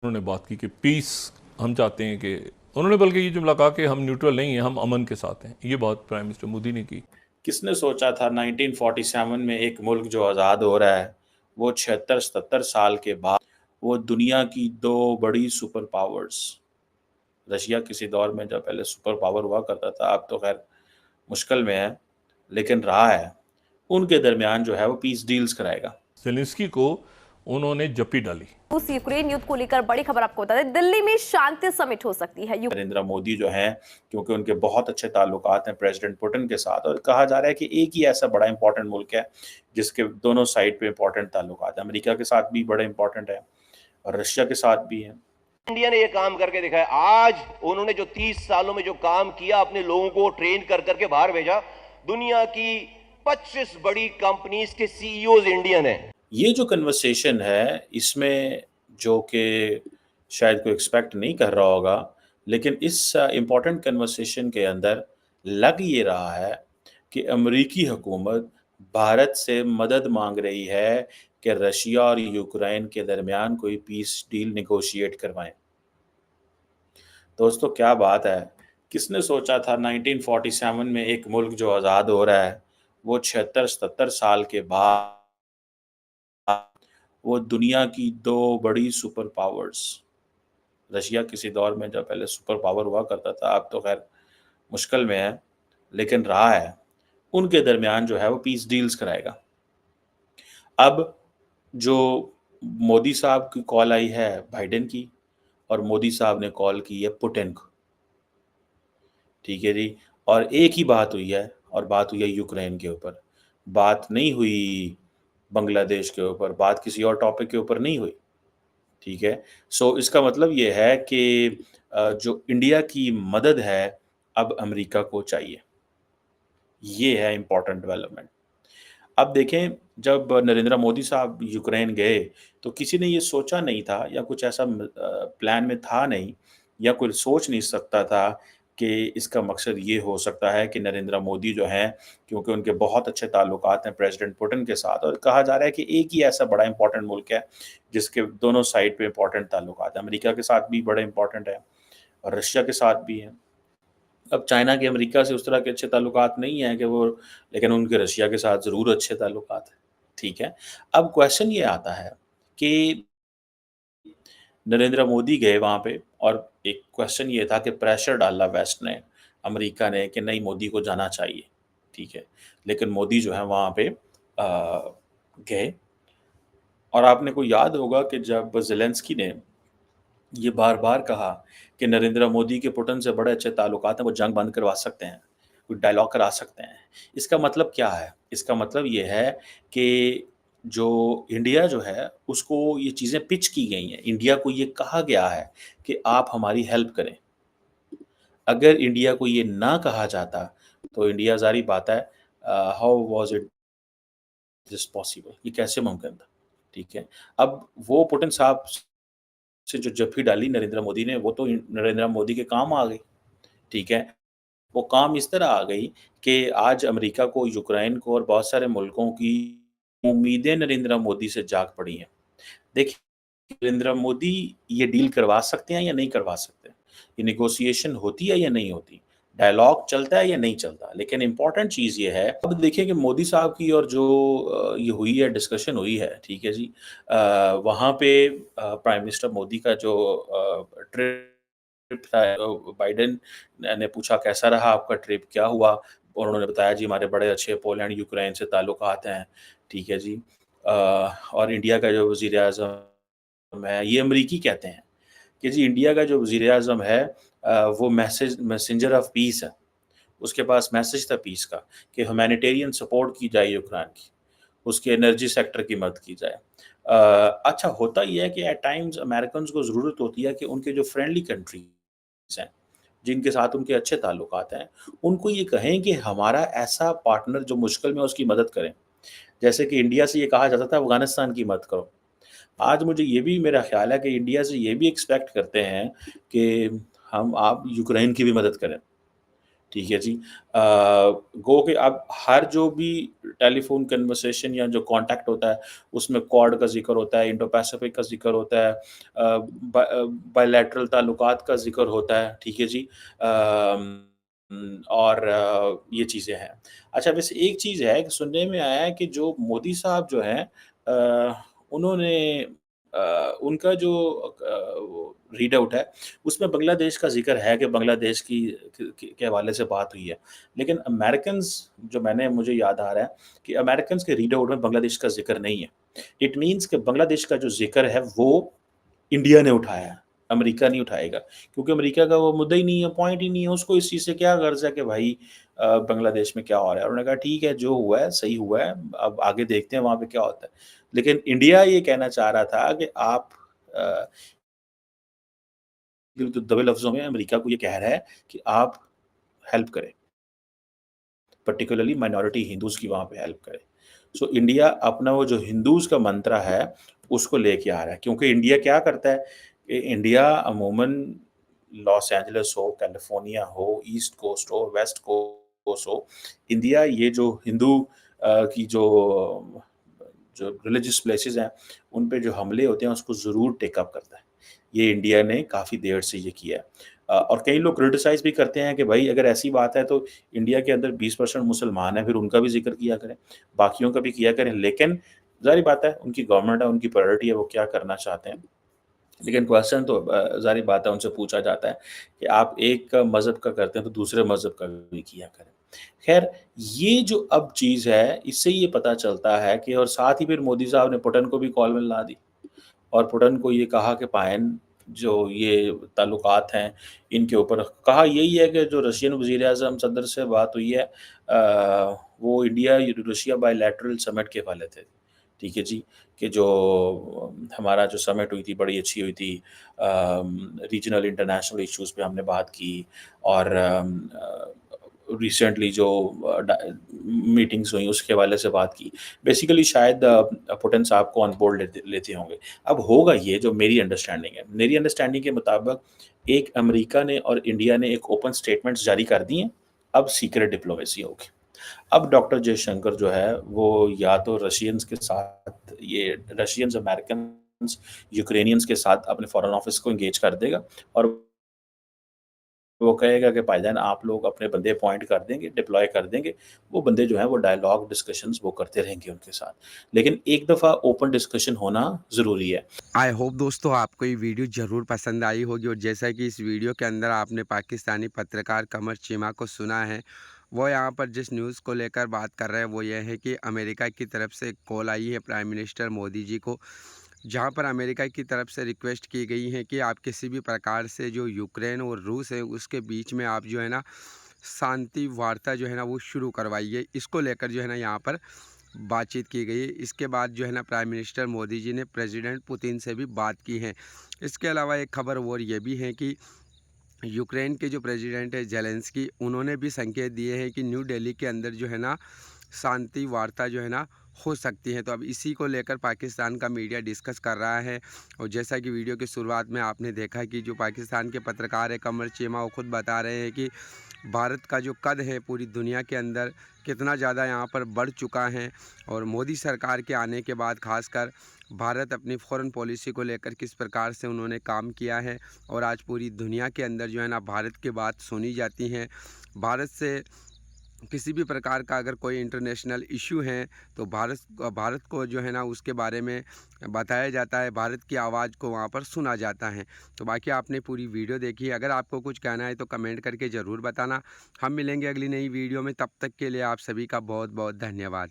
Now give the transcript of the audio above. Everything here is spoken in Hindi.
उन्होंने बात की कि पीस हम चाहते हैं कि उन्होंने बल्कि ये जुमला कहा कि हम न्यूट्रल नहीं हैं, हम अमन के साथ हैं। ये बात प्राइम मिनिस्टर मोदी ने की। किसने सोचा था 1947 में एक मुल्क जो आज़ाद हो रहा है वो 76-77 साल के बाद वो दुनिया की दो बड़ी सुपर पावर्स, रशिया किसी दौर में जब पहले सुपर पावर हुआ करता था, अब तो खैर मुश्किल में है, लेकिन रहा है, उनके दरमियान जो है वो पीस डील्स कराएगा। जेलेंस्की को उन्होंने जप्पी डाली। रूस यूक्रेन युद्ध को लेकर बड़ी खबर आपको बता दें, दिल्ली में शांति समिट हो सकती है। नरेंद्र मोदी जो हैं, क्योंकि उनके बहुत अच्छे ताल्लुकात हैं प्रेसिडेंट पुतिन के साथ, और कहा जा रहा है कि एक ही ऐसा बड़ा इंपॉर्टेंट मुल्क है जिसके दोनों साइड पे इंपॉर्टेंट ताल्लुकात हैं। अमेरिका के साथ भी बड़े इंपॉर्टेंट है और रशिया के साथ भी है। इंडिया ने ये काम करके दिखाया। आज उन्होंने जो 30 सालों में जो काम किया, अपने लोगों को ट्रेन कर करके बाहर भेजा। दुनिया की 25 बड़ी कंपनीज के सीईओज इंडियन है। ये जो कन्वर्सेशन है, इसमें जो कि शायद कोई एक्सपेक्ट नहीं कर रहा होगा, लेकिन इस इम्पॉर्टेंट कन्वर्सेशन के अंदर लग ये रहा है कि अमेरिकी हुकूमत भारत से मदद मांग रही है कि रशिया और यूक्रेन के दरमियान कोई पीस डील नेगोशिएट करवाएं। दोस्तों, क्या बात है! किसने सोचा था 1947 में एक मुल्क जो आज़ाद हो रहा है वो 76-77 साल के बाद वो दुनिया की दो बड़ी सुपर पावर्स, रशिया किसी दौर में जब पहले सुपर पावर हुआ करता था, अब तो खैर मुश्किल में है, लेकिन रहा है, उनके दरमियान जो है वो पीस डील्स कराएगा। अब जो मोदी साहब की कॉल आई है बाइडेन की, और मोदी साहब ने कॉल की है पुतिन को, ठीक है जी। और एक ही बात हुई है, और बात हुई है यूक्रेन के ऊपर, बात नहीं हुई बांग्लादेश के ऊपर, बात किसी और टॉपिक के ऊपर नहीं हुई, ठीक है। सो इसका मतलब ये है कि जो इंडिया की मदद है अब अमेरिका को चाहिए। ये है इम्पोर्टेंट डेवलपमेंट। अब देखें, जब नरेंद्र मोदी साहब यूक्रेन गए तो किसी ने ये सोचा नहीं था, या कुछ ऐसा प्लान में था नहीं, या कोई सोच नहीं सकता था कि इसका मकसद ये हो सकता है कि नरेंद्र मोदी जो हैं, क्योंकि उनके बहुत अच्छे ताल्लुकात हैं प्रेसिडेंट पुतिन के साथ, और कहा जा रहा है कि एक ही ऐसा बड़ा इंपॉर्टेंट मुल्क है जिसके दोनों साइड पे इंपॉर्टेंट ताल्लुकात हैं। अमेरिका के साथ भी बड़े इंपॉर्टेंट है और रशिया के साथ भी हैं। अब चाइना के अमेरिका से उस तरह के अच्छे ताल्लुकात नहीं हैं कि वो, लेकिन उनके रशिया के साथ ज़रूर अच्छे ताल्लुकात हैं, ठीक है। अब क्वेश्चन ये आता है कि नरेंद्र मोदी गए वहाँ पे, और एक क्वेश्चन ये था कि प्रेशर डाला वेस्ट ने, अमेरिका ने, कि नहीं, मोदी को जाना चाहिए, ठीक है। लेकिन मोदी जो है वहाँ पे गए, और आपने को याद होगा कि जब ज़ेलेंस्की ने ये बार-बार कहा कि नरेंद्र मोदी के पुतिन से बड़े अच्छे ताल्लुकात हैं, वो जंग बंद करवा सकते हैं, कोई डायलॉग करा सकते हैं। इसका मतलब क्या है? इसका मतलब ये है कि जो इंडिया जो है, उसको ये चीज़ें पिच की गई हैं। इंडिया को ये कहा गया है कि आप हमारी हेल्प करें। अगर इंडिया को ये ना कहा जाता, तो इंडिया, ज़ाहिर बात है, how was it this possible? ये कैसे मुमकिन था? ठीक है। अब वो पुतिन साहब से जो जप्फी डाली नरेंद्र मोदी ने, वो तो नरेंद्र मोदी के काम आ गई, ठीक है। वो काम इस तरह आ गई कि आज अमेरिका को, यूक्रेन को और बहुत सारे मुल्कों की उम्मीदें नरेंद्र मोदी से जाग पड़ी हैं। देखिए, नरेंद्र मोदी ये डील करवा सकते हैं या नहीं करवा सकते? ये नेगोशिएशन होती है या नहीं होती? डायलॉग चलता है या नहीं चलता? लेकिन इम्पोर्टेंट चीज़ ये है, अब देखिए कि मोदी साहब की और जो ये हुई है, डिस्कशन हुई है, ठीक है जी। वहाँ पे प्राइम मिनिस्टर मोदी का जो ट्रिप था, बाइडेन ने पूछा कैसा रहा आपका ट्रिप, क्या हुआ? और उन्होंने बताया जी हमारे बड़े अच्छे पोलैंड, यूक्रेन से ताल्लुकात हैं, ठीक है जी। और इंडिया का जो वज़ीर-ए-आज़म है, ये अमरीकी कहते हैं कि जी इंडिया का जो वज़ीर-ए-आज़म है, वो मैसेंजर ऑफ पीस है। उसके पास मैसेज था पीस का, कि ह्यूमैनिटेरियन सपोर्ट की जाए यूक्रेन की, उसके एनर्जी सेक्टर की मदद की जाए। अच्छा, होता ये है कि एट टाइम्स अमेरिकन्स को ज़रूरत होती है कि उनके जो फ्रेंडली कंट्रीज़ हैं, जिनके साथ उनके अच्छे ताल्लुकात हैं, उनको ये कहें कि हमारा ऐसा पार्टनर जो मुश्किल में है उसकी मदद करें। जैसे कि इंडिया से ये कहा जाता था अफ़गानिस्तान की मदद करो। आज मुझे ये भी, मेरा ख़्याल है कि इंडिया से ये भी एक्सपेक्ट करते हैं कि आप यूक्रेन की भी मदद करें। ठीक है जी। गो कि अब हर जो भी टेलीफ़ोन कन्वर्सेशन या जो कॉन्टैक्ट होता है, उसमें क्वाड का ज़िक्र होता है, इंडो पैसिफ़िक का ज़िक्र होता है, बायलैटरल ताल्लुकात का ज़िक्र होता है, ठीक है जी। और ये चीज़ें हैं। अच्छा, वैसे एक चीज़ है कि सुनने में आया है कि जो मोदी साहब जो हैं उन्होंने उनका जो वो रीड आउट है, उसमें बांग्लादेश का ज़िक्र है कि बांग्लादेश की के हवाले से बात हुई है। लेकिन अमेरिकन्स जो मुझे याद आ रहा है कि अमेरिकन्स के रीड आउट में बांग्लादेश का ज़िक्र नहीं है। इट मीन्स कि बांग्लादेश का जो ज़िक्र है वो इंडिया ने उठाया है, अमेरिका नहीं उठाएगा। क्योंकि अमेरिका का वो मुद्दा ही नहीं है, पॉइंट ही नहीं है, उसको इस चीज़ से क्या गर्ज़ है कि भाई बांग्लादेश में क्या हो रहा है। उन्होंने कहा ठीक है, जो हुआ है सही हुआ है, अब आगे देखते हैं वहाँ पे क्या होता है। लेकिन इंडिया ये कहना चाह रहा था कि आप अ, तो दबे लफ्ज़ों में अमेरिका को ये कह रहा है कि आप हेल्प करें, पर्टिकुलरली माइनॉरिटी हिंदूज़ की वहाँ पे हेल्प करें। सो इंडिया अपना वो जो हिंदूज़ का मंत्रा है, उसको लेके आ रहा है, क्योंकि इंडिया क्या करता है कि इंडिया अमूमन लॉस एंजेलिस हो, कैलिफ़ोर्निया हो, ईस्ट कोस्ट हो, वेस्ट कोस्ट हो, इंडिया ये जो हिंदू की जो रिलीजियस प्लेसेस हैं, उन पे जो हमले होते हैं, उसको ज़रूर टेक अप करता है। ये इंडिया ने काफ़ी देर से ये किया है। और कई लोग क्रिटिसाइज़ भी करते हैं कि भाई अगर ऐसी बात है तो इंडिया के अंदर 20% मुसलमान हैं, फिर उनका भी ज़िक्र किया करें, बाकियों का भी किया करें। लेकिन ज़ाहिर बात है, उनकी गवर्नमेंट है, उनकी प्रायोरिटी है, वो क्या करना चाहते हैं। लेकिन क्वेश्चन तो ज़ाहिर बात है, उनसे पूछा जाता है कि आप एक मज़हब का करते हैं तो दूसरे मज़हब का भी किया करें। ख़ैर, ये जो अब चीज़ है, इससे ये पता चलता है कि और साथ ही फिर मोदी साहब ने पुतिन को भी कॉल में ला दी और पुतिन को ये कहा कि पायन जो ये ताल्लुकात हैं, इनके ऊपर कहा यही है कि जो रशियन वज़ीर-ए-आज़म सदर से बात हुई है वो इंडिया रशिया बायलैटरल समिट के हवाले थे। ठीक है जी, कि जो हमारा जो समिट हुई थी, बड़ी अच्छी हुई थी। रीजनल इंटरनेशनल इश्यूज़ पे हमने बात की और रिसेंटली जो मीटिंग्स हुई उसके हवाले से बात की। बेसिकली शायद पुतिन साहब को ऑन बोर्ड लेते होंगे। अब होगा ये जो मेरी अंडरस्टैंडिंग है। मेरी अंडरस्टैंडिंग के मुताबिक एक अमेरिका ने और इंडिया ने एक ओपन स्टेटमेंट्स जारी कर दी हैं, अब सीक्रेट डिप्लोमेसी होगी। अब डॉक्टर जयशंकर जो है वो या तो रशियंस के साथ ये रशियंस, अमेरिकन्स, यूक्रेनियंस के साथ अपने फॉरेन ऑफिस को एंगेज कर देगा और वो कहेगा कि भाईजान आप लोग अपने बंदे अपॉइंट कर देंगे, डिप्लॉय कर देंगे। वो बंदे जो हैं वो डायलॉग डिस्कशंस वो करते रहेंगे उनके साथ। लेकिन एक दफ़ा ओपन डिस्कशन होना ज़रूरी है। आई होप दोस्तों आपको ये वीडियो ज़रूर पसंद आई होगी और जैसा कि इस वीडियो के अंदर आपने पाकिस्तानी पत्रकार कमर चीमा को सुना है, वो यहाँ पर जिस न्यूज़ को लेकर बात कर रहे हैं वो ये है कि अमेरिका की तरफ से कॉल आई है प्राइम मिनिस्टर मोदी जी को, जहाँ पर अमेरिका की तरफ से रिक्वेस्ट की गई है कि आप किसी भी प्रकार से जो यूक्रेन और रूस है उसके बीच में आप जो है ना शांति वार्ता जो है ना वो शुरू करवाइए। इसको लेकर जो है ना यहाँ पर बातचीत की गई। इसके बाद जो है ना प्राइम मिनिस्टर मोदी जी ने प्रेसिडेंट पुतिन से भी बात की है। इसके अलावा एक खबर और ये भी है कि यूक्रेन के जो प्रेसिडेंट है जेलेंस्की, उन्होंने भी संकेत दिए हैं कि न्यू दिल्ली के अंदर जो है ना शांति वार्ता जो है ना हो सकती है। तो अब इसी को लेकर पाकिस्तान का मीडिया डिस्कस कर रहा है और जैसा कि वीडियो की शुरुआत में आपने देखा कि जो पाकिस्तान के पत्रकार है कमर चीमा, वो खुद बता रहे हैं कि भारत का जो कद है पूरी दुनिया के अंदर कितना ज़्यादा यहाँ पर बढ़ चुका है और मोदी सरकार के आने के बाद खासकर भारत अपनी फ़ॉरेन पॉलिसी को लेकर किस प्रकार से उन्होंने काम किया है और आज पूरी दुनिया के अंदर जो है ना भारत की बात सुनी जाती है। भारत से किसी भी प्रकार का अगर कोई इंटरनेशनल इशू है तो भारत को जो है ना उसके बारे में बताया जाता है, भारत की आवाज़ को वहाँ पर सुना जाता है। तो बाकी आपने पूरी वीडियो देखी, अगर आपको कुछ कहना है तो कमेंट करके ज़रूर बताना। हम मिलेंगे अगली नई वीडियो में, तब तक के लिए आप सभी का बहुत बहुत धन्यवाद।